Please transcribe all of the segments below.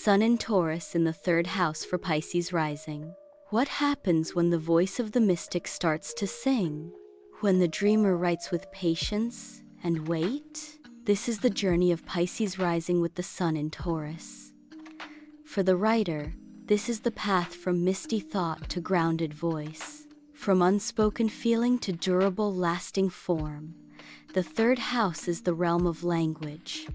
Sun in Taurus in the third house for Pisces rising. What happens when the voice of the mystic starts to sing? When the dreamer writes with patience and wait? This is the journey of Pisces rising with the Sun in Taurus. For the writer, this is the path from misty thought to grounded voice, from unspoken feeling to durable, lasting form. The third house is the realm of language,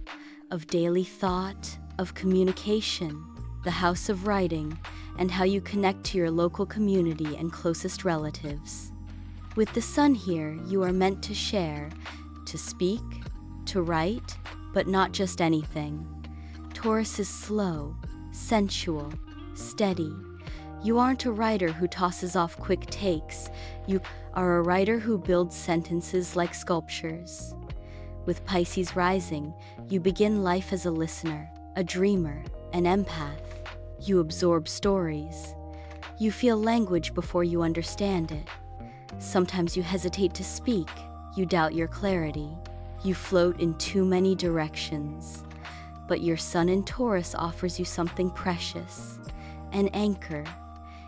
of daily thought, of communication, the house of writing, and how you connect to your local community and closest relatives. With the Sun here, you are meant to share, to speak, to write, but not just anything. Taurus is slow, sensual, steady. You aren't a writer who tosses off quick takes. You are a writer who builds sentences like sculptures. With Pisces rising, you begin life as a listener, a dreamer, an empath. You absorb stories. You feel language before you understand it. Sometimes you hesitate to speak. You doubt your clarity. You float in too many directions. But your Sun in Taurus offers you something precious, an anchor.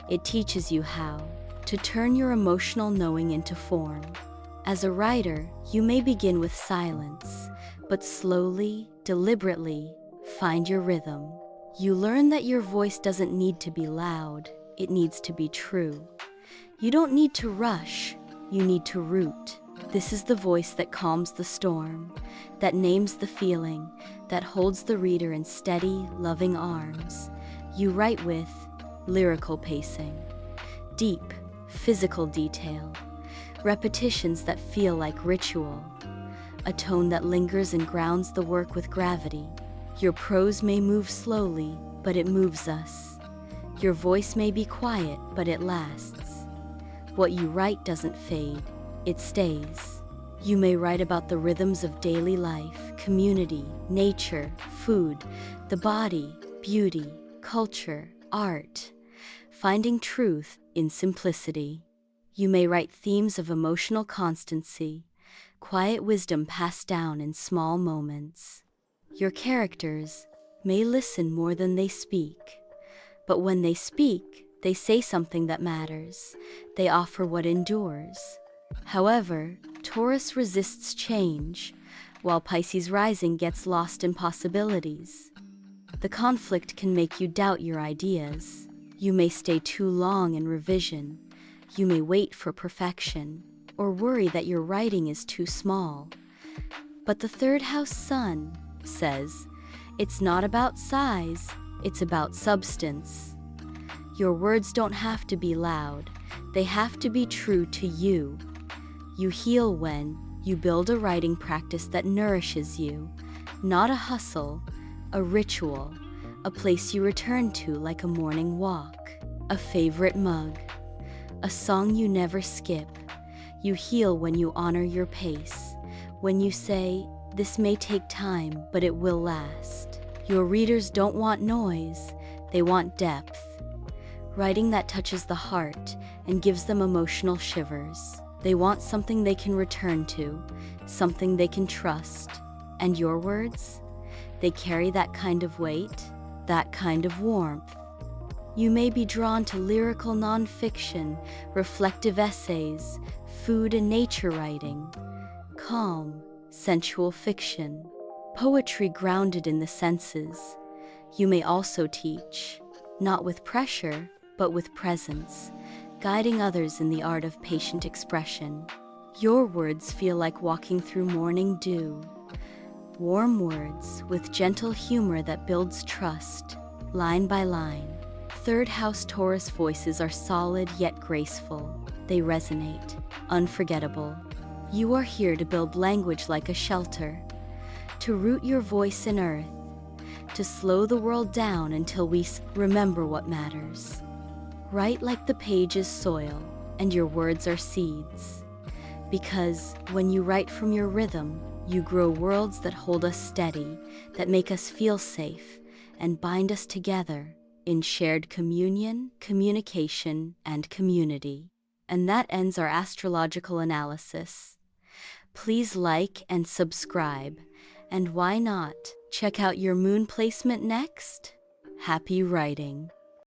It teaches you how to turn your emotional knowing into form. As a writer, you may begin with silence, but slowly, deliberately, find your rhythm. You learn that your voice doesn't need to be loud, it needs to be true. You don't need to rush, you need to root. This is the voice that calms the storm, that names the feeling, that holds the reader in steady, loving arms. You write with lyrical pacing, deep, physical detail, repetitions that feel like ritual, a tone that lingers and grounds the work with gravity. Your prose may move slowly, but it moves us. Your voice may be quiet, but it lasts. What you write doesn't fade, it stays. You may write about the rhythms of daily life, community, nature, food, the body, beauty, culture, art, finding truth in simplicity. You may write themes of emotional constancy, quiet wisdom passed down in small moments. Your characters may listen more than they speak, but when they speak, they say something that matters. They offer what endures. However, Taurus resists change, while Pisces rising gets lost in possibilities. The conflict can make you doubt your ideas. You may stay too long in revision. You may wait for perfection, or worry that your writing is too small. But the third house Sun says, it's not about size, it's about substance. Your words don't have to be loud, they have to be true to you. You heal when you build a writing practice that nourishes you, not a hustle, a ritual, a place you return to like a morning walk, a favorite mug, a song you never skip. You heal when you honor your pace, when you say, this may take time, but it will last. Your readers don't want noise, they want depth. Writing that touches the heart and gives them emotional shivers. They want something they can return to, something they can trust. And your words? They carry that kind of weight, that kind of warmth. You may be drawn to lyrical nonfiction, reflective essays, food and nature writing, calm, sensual fiction, poetry grounded in the senses. You may also teach, not with pressure, but with presence, guiding others in the art of patient expression. Your words feel like walking through morning dew, warm words with gentle humor that builds trust, line by line. Third house Taurus voices are solid yet graceful. They resonate, unforgettable. You are here to build language like a shelter, to root your voice in earth, to slow the world down until we remember what matters. Write like the page is soil, and your words are seeds. Because when you write from your rhythm, you grow worlds that hold us steady, that make us feel safe, and bind us together in shared communion, communication, and community. And that ends our astrological analysis. Please like and subscribe, and why not check out your moon placement next? Happy writing!